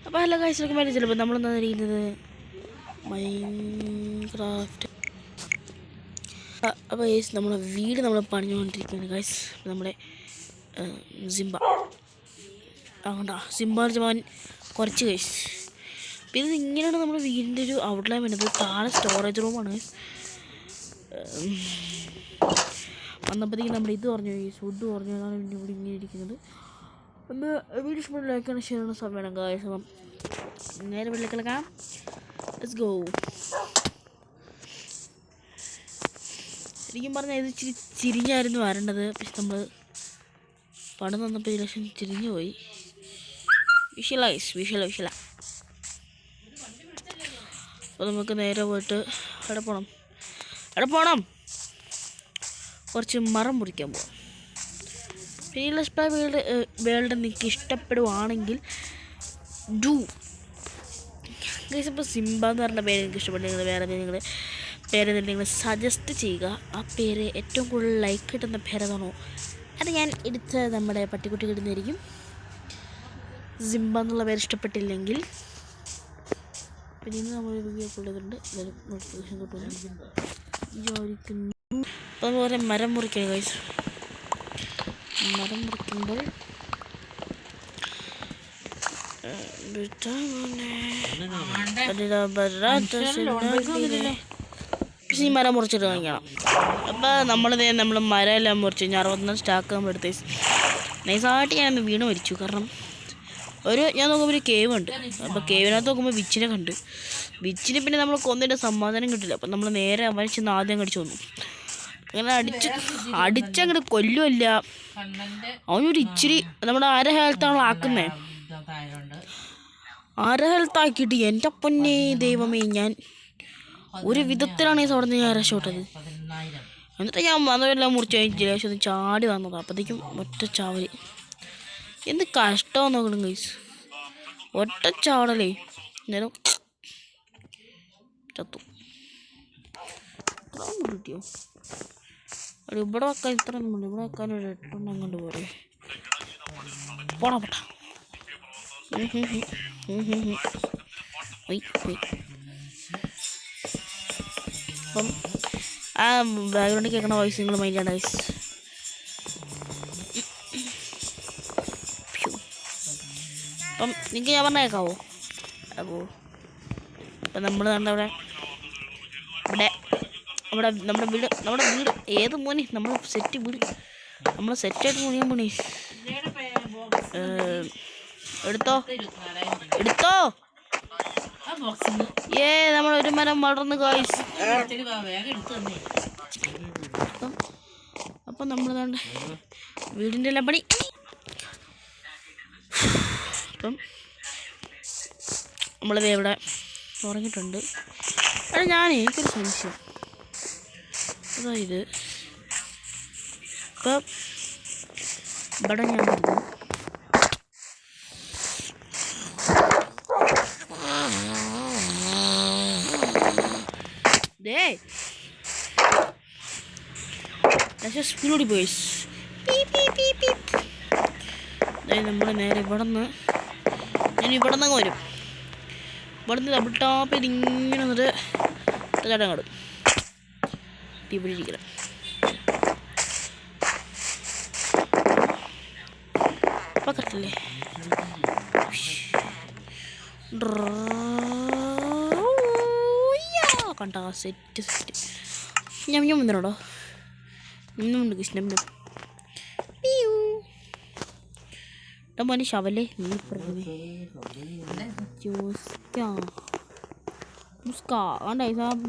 അപ്പോൾ എല്ലാ കാഴ്ചകൾക്കും വേണ്ടി ചിലപ്പോൾ നമ്മളെന്താ ഇരിക്കുന്നത് മൈൻക്രാഫ്റ്റ്. അപ്പോൾ ഗൈസ് നമ്മുടെ വീട് നമ്മൾ പണിഞ്ഞുകൊണ്ടിരിക്കുകയാണ് ഗൈസ്. നമ്മുടെ സിംബ അതുകൊണ്ടാ സിംബ ജവാൻ കുറച്ച് ഗൈസ്. പിന്നെ ഇങ്ങനെയാണ് നമ്മുടെ വീടിൻ്റെ ഒരു ഔട്ട്ലൈൻ വരുന്നത്. താഴെ സ്റ്റോറേജ് റൂമാണ്. വന്നപ്പോഴത്തേക്കും നമ്മുടെ ഇത് പറഞ്ഞു ഗൈസ്, ഫുഡ് പറഞ്ഞാണ് പിന്നെ ഇവിടെ ഇങ്ങനെ ഇരിക്കുന്നത്. ഒന്ന് വീഡിയോ ഇഷ്ടപ്പെട്ട ലൈക്കാണ് ഷെയർ ചെയ്യുന്ന സമയമാണ് ഗൈസ്. അപ്പം നേരെ വീട്ടിലേക്ക് കിടക്കാം. Let's go. ശരിക്കും പറഞ്ഞാൽ ഇത് ഇച്ചിരി ചിരിഞ്ഞായിരുന്നു വരേണ്ടത്, പക്ഷെ നമ്മൾ പണം തന്നപ്പോൾ ഈ ലക്ഷം ചിരിഞ്ഞു പോയി. വിഷ്വല. അപ്പോൾ നമുക്ക് നേരെ പോയിട്ട് എവിടെ പോകണം കുറച്ച് മരം മുറിക്കാൻ പോകാം. പിന്നെ ലെറ്റ്സ് പ്ലേ വേൾഡ് നിങ്ങൾക്ക് ഇഷ്ടപ്പെടുവാണെങ്കിൽ ഡു ഗൈസ്. ഇപ്പോൾ സിംബ എന്ന് പറഞ്ഞ പേര് നിങ്ങൾക്ക് ഇഷ്ടപ്പെട്ടെങ്കിൽ വേറെ നിങ്ങൾ പേരെന്തെങ്കിലും നിങ്ങൾ സജസ്റ്റ് ചെയ്യുക. ആ പേര് ഏറ്റവും കൂടുതൽ ലൈക്ക് കിട്ടുന്ന പേരതാണോ അത് ഞാൻ എടുത്ത് നമ്മുടെ പട്ടിക്കുട്ടി കിട്ടുന്നതായിരിക്കും. സിംബ എന്നുള്ള പേര് ഇഷ്ടപ്പെട്ടില്ലെങ്കിൽ പിന്നെ ഇന്ന് നമ്മൾ വീഡിയോ കൊള്ളുന്നുണ്ട്, നോട്ടിഫിക്കേഷൻ കിട്ടുന്നു വിചാരിക്കുന്നു. അപ്പോൾ അതുപോലെ മരം മുറിക്കുക ഗൈസ്. മരം മുറിക്കുമ്പോൾ ഈ മരം മുറിച്ചിട്ട് കാണിക്കണം. അപ്പോൾ നമ്മൾ മരം എല്ലാം മുറിച്ച് കഴിഞ്ഞാൽ 64 സ്റ്റാക്ക് നമ്മൾ എടുത്ത് നൈസായിട്ട് ഞാൻ വീണ് മരിച്ചു. കാരണം ഞാൻ നോക്കുമ്പോൾ ഒരു കേവ് ഉണ്ട്. അപ്പോൾ കേവിനകത്ത് നോക്കുമ്പോൾ വിച്ചിനെ കണ്ട്. വിച്ചിന് പിന്നെ നമ്മൾ കൊന്നിട്ട് സമാധാനം കിട്ടില്ല. അപ്പം നമ്മൾ നേരെ അവൻ ചെന്ന് ആദ്യം കടിച്ചു വന്നു. അങ്ങനെ അടിച്ചങ്ങോട്ട് കൊല്ലുമല്ല, അവനൊരു ഇച്ചിരി നമ്മുടെ ഹെൽത്താണല്ലോ ആക്കുന്നത്. ഹെൽത്ത് ആക്കിയിട്ട് എൻ്റെ പൊന്നെ ദൈവമേ, ഞാൻ ഒരു വിധത്തിലാണ് ഈ അവിടെ നിന്ന് ഞാൻ രക്ഷപ്പെട്ടത്. എന്നിട്ട് ഞാൻ വന്നതെല്ലാം മുറിച്ച് കഴിഞ്ഞിട്ട് ലേശം ഒന്ന് ചാടി വന്നത്. അപ്പോഴത്തേക്കും ഒറ്റ ചാവൽ. എന്ത് കഷ്ടമെന്ന് നോക്കണം ഗൈസ്, ഒറ്റ ചാവടലേ. നേരം ചത്തു. കിട്ടിയോ ഒരു ഇവിടെ വെക്കാൻ ഇത്ര ഉണ്ട്. ഇവിടെ വെക്കാൻ ഒരു 8 എണ്ണം കൊണ്ട് പോരെ. പോടാ അപ്പം ആ ബാക്ക്ഗ്രൗണ്ടിൽ കേൾക്കണ വോയിസ് നിങ്ങൾ മൈൻഡ് ചെയ്യണ്ട ഗൈസ്. അപ്പം നിങ്ങൾക്ക് ഞാൻ പറഞ്ഞ കേൾക്കാവോ? അപ്പോൾ നമ്മൾ അവിടെ നമ്മുടെ വീട് ഏത് മോനെ നമ്മൾ സെറ്റ് വീട് നമ്മൾ സെറ്റായിട്ട് പണിയാൻ പോണേ. എടുത്തോ നമ്മൾ ഒരു മരം വളർന്ന് ഗൈസ്. അപ്പം നമ്മൾ വീടിൻ്റെ എല്ലാം പണി. അപ്പം നമ്മളിത് ഇവിടെ ഉറങ്ങിയിട്ടുണ്ട്. എനിക്കൊരു സംശയം, അതായത് ഇപ്പം ഇവിടെ ഞാൻ സ്പീഡോടി പോയി. നമ്മൾ നേരെ ഞാൻ ഇവിടെ നിന്ന് വരും. ഇവിടെ നിന്ന് ഡബിൾ ടാപ്പ് ചെയ്ത് ഇങ്ങനെ വന്നിട്ട് ചേട്ടൻ കാടും ഇവിടെ ഇരിക്കണം. അപ്പം കറക്റ്റല്ലേ? കണ്ട സെറ്റ് ഞാൻ വന്നിട്ടുണ്ടോ? ഇന്നുണ്ട് കൃഷ്ണനും മോനെ ശവല്ലേ. നീ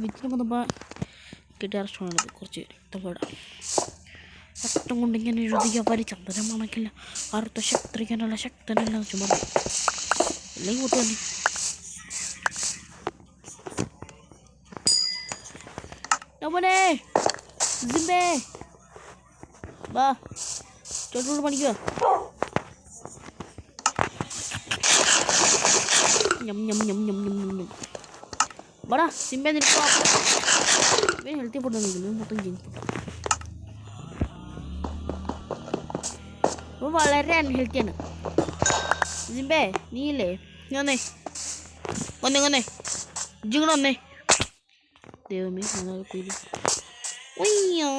വിറ്റിനെ വന്നപ്പോൾ കിട്ടിയ റെസ്റ്റോറൻറ്റ് കുറച്ച് രക്തപ്പെടാം. രക്തം കൊണ്ട് ഇങ്ങനെ എഴുതിയ അവർ ചന്ദ്രൻ മണക്കില്ല, അറുത്ത ശക്തിക്കാനുള്ള ശക്തനല്ല ചുമ അല്ലെങ്കിൽ കൂട്ടു തന്നെ. മോനെ സിംബേ വാ ചോട്ടോട് പണിക്കുക. വാടാ സിംബേ നിൽക്കുക. ഹെൽത്തി ഫുഡ് നിൽക്കുന്നു മൊത്തം ജങ്ക് ഫുഡ്. അപ്പോൾ വളരെ അൺഹെൽത്തിയാണ്. സിംബേ നീയില്ലേ ഞാനേ ഒന്നേ ഇജിങ്ങടെ വന്നേ. ദൈവമേ കുയില്. ഉയ്യോ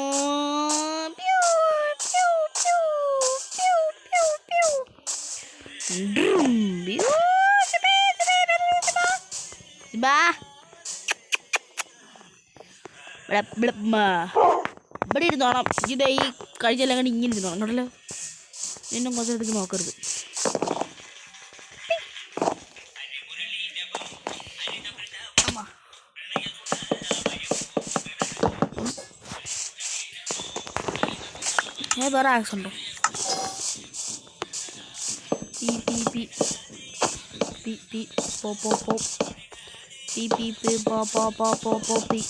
ഇവിടെ ഇരുന്നോണം. ഇത് ഈ കഴിച്ചെല്ലാം കണ്ട് ഇങ്ങനെ ഇരുന്നോണം കേട്ടല്ലോ. എന്നും കുറച്ച് എടുത്ത് നോക്കരുത്. ഞാൻ വേറെ ആക്സുണ്ടോ? പി പി പി പി പി പോ പോ പോ പി പി പി പോ പോ പോ പോ പോ പി.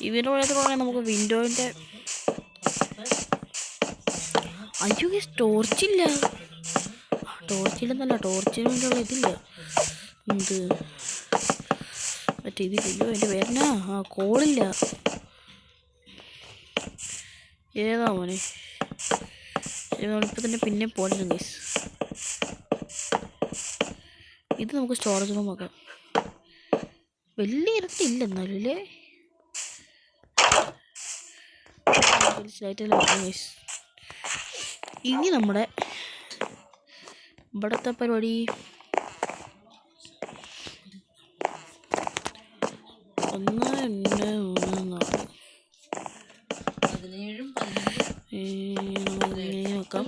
ഇവൻ്റെ പറയാൻ നമുക്ക് വിൻഡോൻ്റെ അയ്യോ ടോർച്ചില്ല. ടോർച്ചില്ലെന്നല്ല, ടോർച്ചിന് വേണ്ടിയുള്ള ഇതില്ല. എന്ത് മറ്റേ ഇതില്ലല്ലോ, എൻ്റെ പേരെന്നാ കോളില്ല. ഏതാ മോനെ? നമ്മളിപ്പോൾ തന്നെ പിന്നെ പോകണം ഗൈസ്. ഇത് നമുക്ക് സ്റ്റോറേജ് റൂം ആക്കാം. വലിയ ഇരട്ടില്ല എന്നാലും അല്ലേ. ഗൈസ് ഇനി നമ്മുടെ ഇവിടുത്തെ പരിപാടി 1 2 3 4 ഇങ്ങനെ നോക്കാം.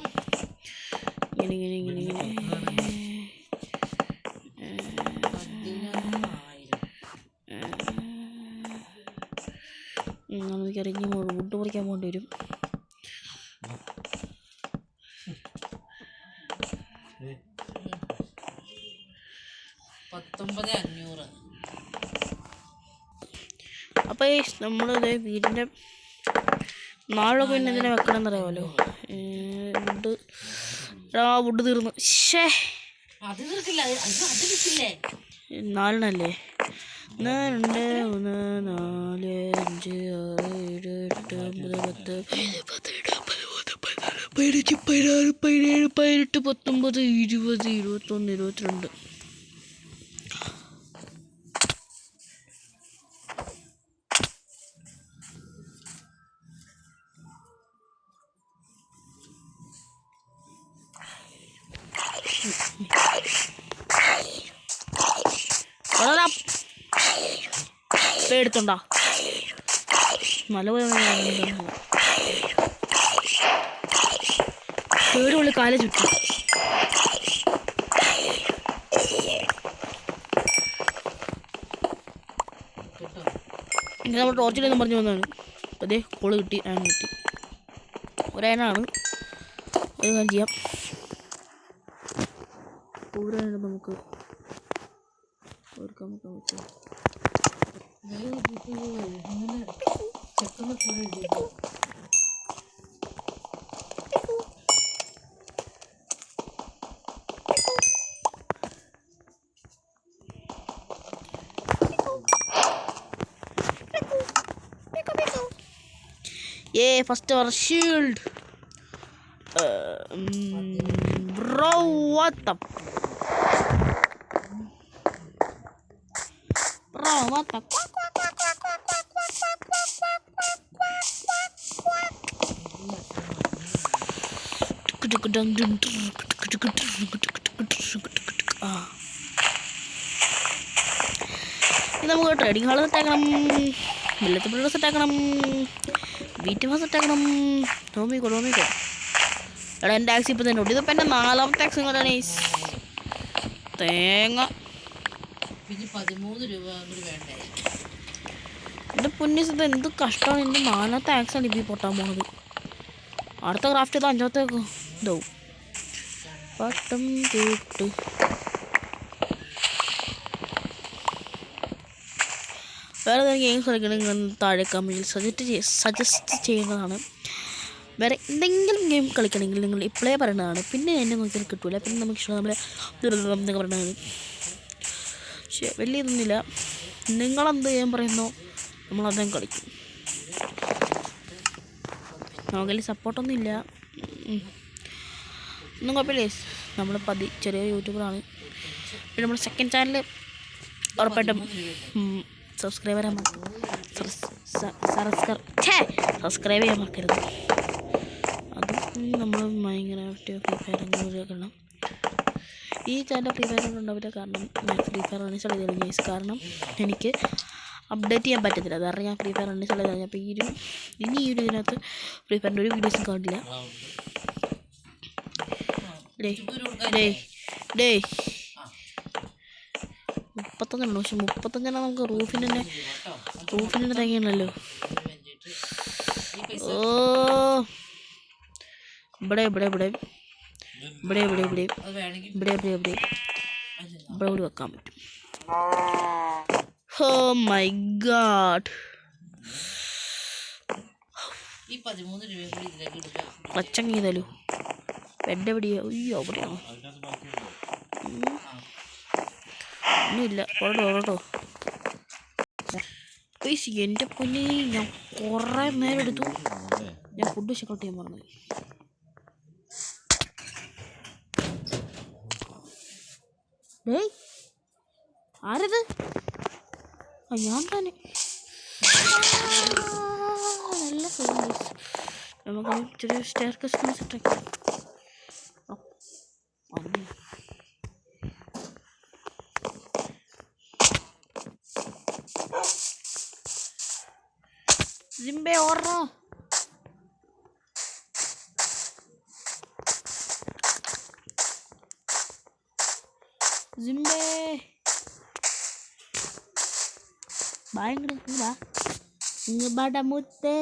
ഇങ്ങനെ നമുക്കറിഞ്ഞ് വുഡ് പറിക്കാൻ പോകേണ്ടി വരും. അപ്പോൾ നമ്മളിത് വീടിൻ്റെ നാളൊക്കെ പിന്നെ എന്തിനാ വെക്കണം എന്നറിയാമല്ലോ. വുഡ് തീർന്നു. ശേ 4 1 2 3 4 5 6 7 8 9 10 11 12 13 14 15 16 17 18 19 20 21 22. എടുത്തോണ്ടാ മല പേടുള്ളി കാല ചുറ്റി. നമ്മൾ ടോർച്ചിലൊന്നും പറഞ്ഞു വന്നതാണ്. അതേ കോള് കിട്ടി, ആന കിട്ടി. ഒരാനാണ്. ഒരു കാര്യം ചെയ്യാം, പൂരാനാണ് നമുക്ക് ഓർക്കാൻ പറ്റും. Yeah, first our shield. Bro, what the? Bro, what the? നമുക്ക് ട്രേഡിംഗ് ഹാൾ സെറ്റാക്കണം, വെള്ളത്തിൽ പിള്ളേർ സെറ്റാക്കണം, വീറ്റ് മാസം സെറ്റാക്കണം. ടോമിക്കോ എടാ എൻ്റെ ടാക്സി ഇപ്പം തന്നെ ഉണ്ട്. ഇതിപ്പോൾ എൻ്റെ 4ാമത്തെ ടാക്സി കൊണ്ടാണ് തേങ്ങ. എൻ്റെ പുന്നീസ് ഇത് എന്ത് കഷ്ടമാണ്. എൻ്റെ 4ാമത്തെ ടാക്സാണ് ഇപ്പോൾ പൊട്ടാൻ പോണത്. അടുത്ത ക്രാഫ്റ്റ് ചെയ്ത് 5ാമത്തെ ഇതാവും. പട്ടം കേട്ട് വേറെ ഏതെങ്കിലും ഗെയിംസ് കളിക്കണമെങ്കിൽ താഴെ കമൻറ്റിൽ സജസ്റ്റ് ചെയ്യുന്നതാണ്. വേറെ എന്തെങ്കിലും ഗെയിം കളിക്കണമെങ്കിൽ നിങ്ങൾ ഇപ്പോഴേ പറയേണ്ടതാണ്. പിന്നെ എന്നെ നോക്കിയാൽ കിട്ടില്ല. പിന്നെ നമുക്ക് ഇഷ്ടം നമ്മളെ പറയുന്നതാണ്. വലിയ ഇതൊന്നുമില്ല. നിങ്ങളെന്ത് ചെയ്യാൻ പറയുന്നോ നമ്മളതും കളിക്കും. നമുക്കതിൽ സപ്പോർട്ടൊന്നും ഇല്ല. ഒന്നും കുഴപ്പമില്ലേ, നമ്മൾ ചെറിയ യൂട്യൂബറാണ്. പിന്നെ നമ്മുടെ സെക്കൻഡ് ചാനൽ ഉറപ്പായിട്ടും സബ്സ്ക്രൈബ് ചെയ്യാൻ മറക്കരുത്. അത് നമ്മൾ ഭയങ്കര ഫ്രീ ഫയർ അങ്ങനെ ഈ ചാനൽ ഫ്രീ ഫയർ ഉണ്ടാവില്ല. കാരണം ഞാൻ ഫ്രീ ഫയർ അൺഇൻസ്റ്റാൾ ചെയ്തിരുന്നു. കാരണം എനിക്ക് അപ്ഡേറ്റ് ചെയ്യാൻ പറ്റത്തില്ല. കാരണം ഞാൻ ഫ്രീ ഫയർ അൺഇൻസ്റ്റാൾ ചെയ്താൽ അപ്പോൾ ഈ ഒരു ഇതിനകത്ത് ഫ്രീ ഫയറിൻ്റെ ഒരു വീഡിയോസും കാണില്ല. ഡേ 35 പക്ഷെ 35 നമുക്ക് റൂഫിൻ്റെ തേങ്ങയാണല്ലോ. ഓ ഇവിടെ വെക്കാൻ പറ്റും. ഓ മൈ ഗാഡ്, പച്ചങ്ങ ചെയ്താലോ. ബെഡ് എവിടെയാ? അയ്യോ അവിടെയാണോ? ഒന്നുമില്ല, കേട്ടോ. എൻ്റെ പൊന്നെ, ഞാൻ കുറേ നേരം എടുത്തു. ഞാൻ ഫുഡ് ചെക്കൗട്ട് ചെയ്യാൻ പറഞ്ഞത്. ആരത്? ഞാൻ തന്നെ. നല്ല നമുക്ക് ചെറിയ സ്റ്റെയർകേസ് സെറ്റാക്കി. ജിംബെ ഓർറോ. ജിംബെ ഭയങ്കര ഇങ്ങ് ബടമുത്തേ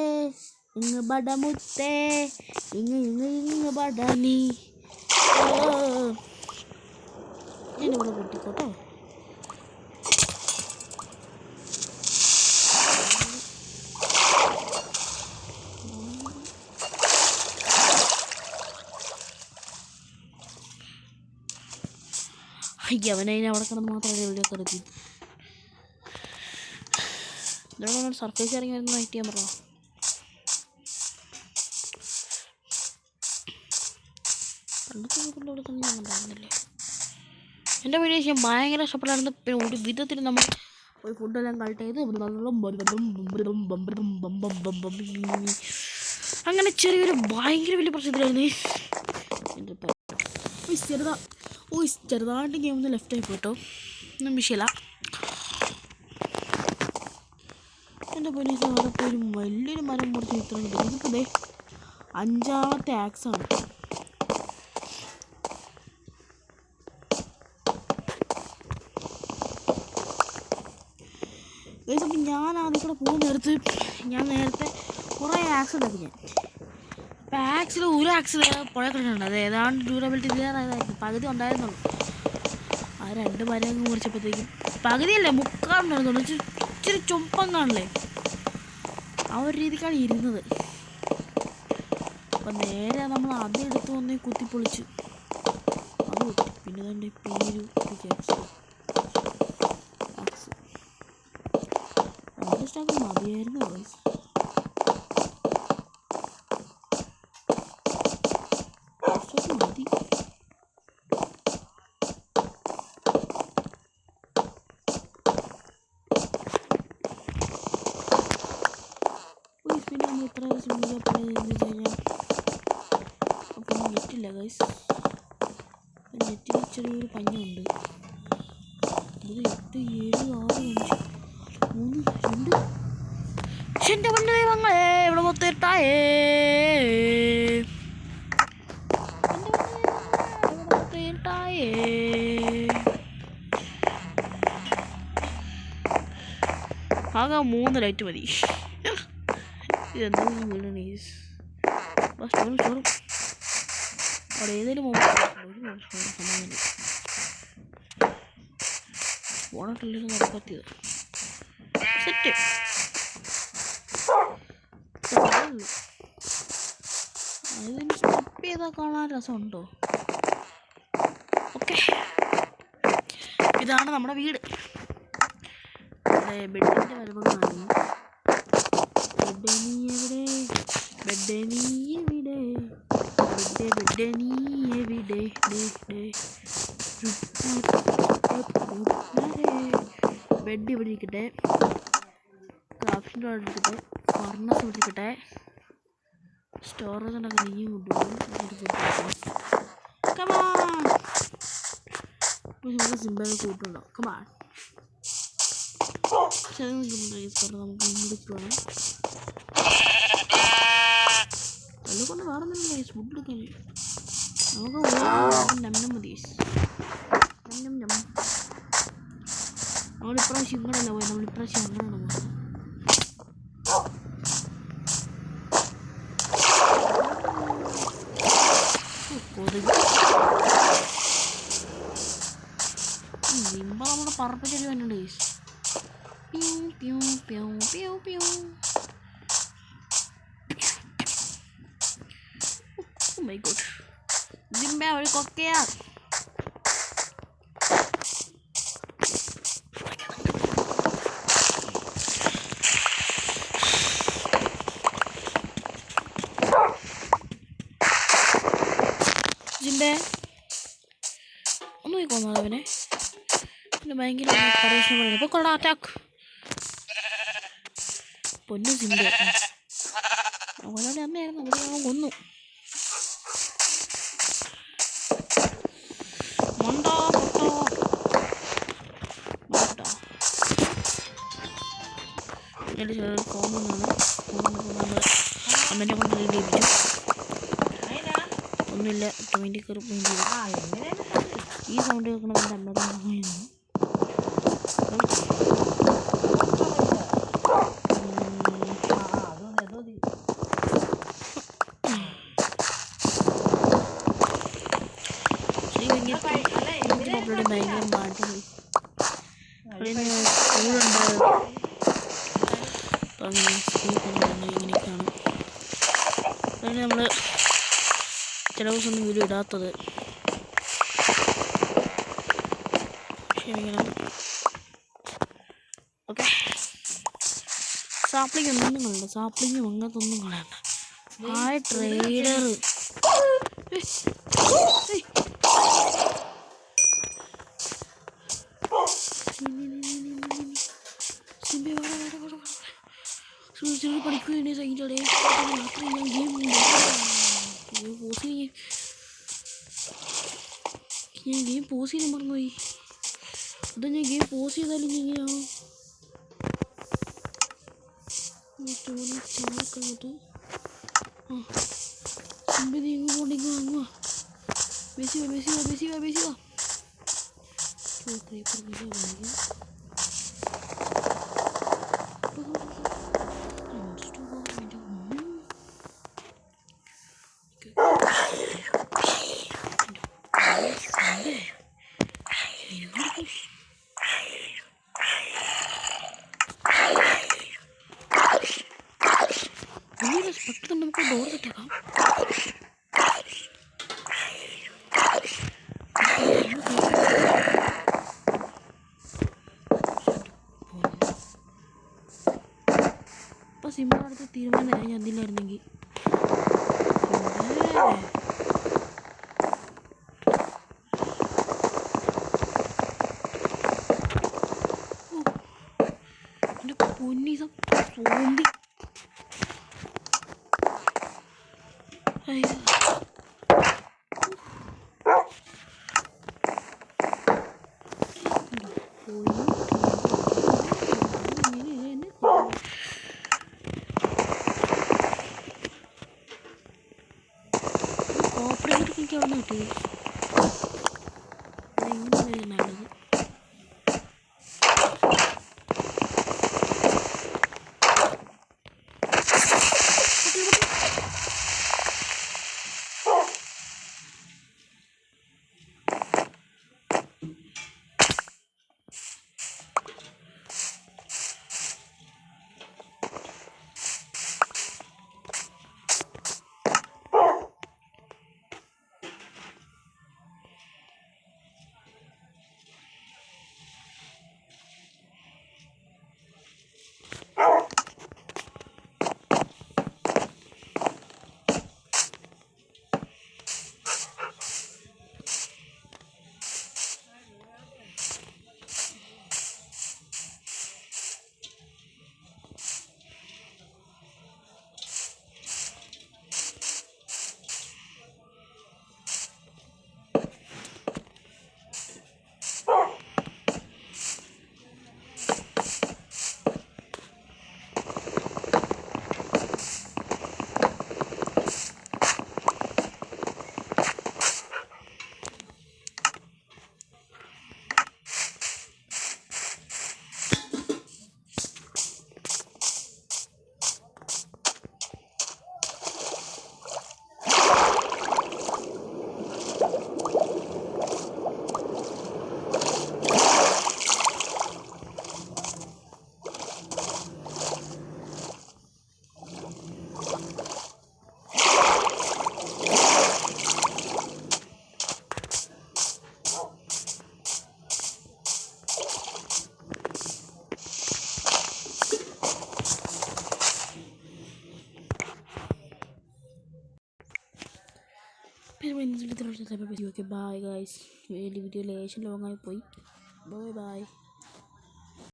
ഇങ്ങ് ബടനി. ഞാനിവിടെ പൊട്ടിക്കോട്ടോ. അവനതിനെ അവിടെ കിടന്ന് മാത്രമേ വീഡിയോ കറിക്കും. ഇതോടെ സർഫേസ് ഇറങ്ങി വരുന്ന നൈറ്റ് ചെയ്യാൻ പറഞ്ഞോ. പണ്ടത്തെ വീട്ടിൻ്റെ അവിടെ തന്നെ ഞാൻ ഉണ്ടായിരുന്നില്ലേ. എൻ്റെ വീഡിയോ ഞാൻ ഭയങ്കര ഇഷ്ടപ്പെടാറുണ്ട്. പിന്നെ ഒരു വിധത്തിൽ നമ്മൾ ഒരു ഫുഡെല്ലാം കളക്ട് ചെയ്ത് അങ്ങനെ ചെറിയൊരു ഭയങ്കര വലിയ പ്രശ്നത്തിലായിരുന്നു. ചെറുതായിട്ട് ഗെയിം ഒന്ന് ലെഫ്റ്റ് ആയി പോയിട്ടോ, ഒന്നും വിഷയമില്ല. എൻ്റെ പോലീസ് അവിടെ പോയി വലിയൊരു മരം മുറിച്ച് ഇത്ര കിട്ടും. ഇതിപ്പോൾ 5ാമത്തെ ആക്സാണ്. അപ്പം ഞാൻ അതിൽ കൂടെ പോകുന്നിടത്ത് ഞാൻ നേരത്തെ കുറേ ആക്സ് ഉണ്ടാക്കി. അപ്പം ആക്സിൽ ഒരു ആക്സിൽ പുഴ കിടക്കുന്നുണ്ട്. അത് ഏതാണ്ട് ഡ്യൂറബിലിറ്റി തീരാറായതായിരിക്കും. പകുതി ഉണ്ടായിരുന്നുള്ളൂ. ആ 2 മരം മുറിച്ചപ്പോഴത്തേക്കും പകുതിയല്ലേ, മുക്കാറുണ്ടായിരുന്നു. ഇച്ചിരി ചുമ്പം കാണില്ലേ, ആ ഒരു രീതിക്കാണ് ഇരുന്നത്. അപ്പം നേരെ നമ്മൾ അതെടുത്ത് വന്ന് കുത്തിപ്പൊളിച്ച് അത് കുത്തി. പിന്നെ തന്നെ പേര് സ്റ്റാക്ക് മതിയായിരുന്നു. മതി. പിന്നെ നമ്മൾ ഇത്ര അപ്പം നെറ്റില്ല ഗൈസ്. നെറ്റിൽ ചെറിയൊരു പഞ്ഞുണ്ട്. 8 7 6 5 3 2. എൻ്റെ പണ്ട് ദൈവങ്ങളെ ഇവിടെ മൊത്തട്ടായേ. ആകെ 3 ലൈറ്റ് മതി. ഇതെന്താ അവിടെ ഏതെങ്കിലും ഫോണിട്ടില്ലെങ്കിൽ നടക്കത്തിയത് സെറ്റ്. അതിന് സ്റ്റെപ്പ് ചെയ്താൽ കാണാൻ രസമുണ്ടോ? ഓക്കെ, ഇതാണ് നമ്മുടെ വീട്. ബെഡിൻ്റെ വരവ് കാണുന്നു. ബെഡ് നീ എവിടെ, ബെഡ് നീ എവിടെ, ബെഡ് നീ എവിടെ, ബെഡ് ഇവിടെ ഇരിക്കട്ടെ, ക്രാഫ്റ്റിൻ്റെ അവിടെ ഇരിക്കട്ടെ, ഫർണസ് ഇവിടെ ഇരിക്കട്ടെ, സ്റ്റോറേജ് ഉണ്ടാക്കാൻ നീയും കൊണ്ടുപോകും. സിമ്പിൾ കൂട്ടുണ്ടോ? കമാൺ നമുക്ക് ഇങ്ങോട്ട് വേണം. അതുകൊണ്ട് വേറെ ഒന്നും ഫുഡ് എടുക്കാൻ നമുക്ക് നമ്നം മതി. നമ്മളിപ്രാവശ്യം ഇങ്ങോട്ടല്ല പോയത്, നമ്മളിപ്രാവശ്യം അങ്ങനെയാണ് പോയത്. സിംബ നമ്മുടെ പറപ്പിച്ചൊരു വന്നുണ്ട്. Oh my god. സിംബ ഒരു കൊക്കയാ. ജിംബെ ഒന്ന് പോയിക്കോന്നോ അവനെ. പിന്നെ ഭയങ്കര പരീക്ഷണം ഇപ്പോൾ കൊള്ളാം. അറ്റാക്ക് പൊന്നു ജിംബെ. അവനോട് അമ്മയായിരുന്നു, അവിടെ അവൻ കൊന്നു. മണ്ടോ പൊട്ടോ മണ്ടോ എൻ്റെ ചെറിയ കോമൊന്നാണ്. നമ്മൾ അമ്മേനെ കൊണ്ട് ലഭിച്ചു. ഒന്നുമില്ല, ട്വൻറ്റി കയറി പോയിന്റ് ഈ സൗണ്ട് കേൾക്കണം. എൻ്റെ അമ്മയുടെ മോഹമായിരുന്നു. ഭയങ്കര മാറ്റി സ്കൂളുണ്ട്. അപ്പം അങ്ങനെ സ്കൂളിൽ പോകുന്നത് ഇങ്ങനെയൊക്കെയാണ്. അതിന് നമ്മൾ ചില ദിവസമൊന്നും വീഡിയോ ഇടാത്തത് ക്ഷമിക്കണം. ഓക്കെ, സാപ്ലിങ് ഒന്നും കളയണ്ട, സാപ്ലിങ്ങും അങ്ങനത്തെ ഒന്നും കളയണ്ട. ആ ട്രേഡർ പഠിക്കുകയാണ്. അതിൻ്റെ ഇടയിൽ രാത്രി ഞാൻ ഗെയിം പോസ് ചെയ്യാൻ മറന്നുപോയി. അതാ ഞാൻ ഗെയിം പോസ് ചെയ്താലും എങ്ങനെയാവും ചാർക്കങ്ങോട്ട്. സിംബി നീങ്ങ് പോണ്ടെങ്കിൽ വാങ്ങുക. ബേസി പെട്ടെന്ന് നമുക്ക് ഡോർ കിട്ടേക്കാം. അപ്പോൾ സിംബ അടുത്ത് തീരുമാനമായി ഞാൻ അതില്ലായിരുന്നെങ്കിൽ. എൻ്റെ പൊന്നീസ സോമ്പി. കോപ്പറേറ്റ് എനിക്ക് അവിടെ നിന്ന് കിട്ടിയത് അതെങ്ങനെ നല്ലത്. പിന്നെ ഓക്കെ ബൈ ഗൈസ്. വീഡിയോ ലേശം ലോങ്ങായി പോയി. Bye bye.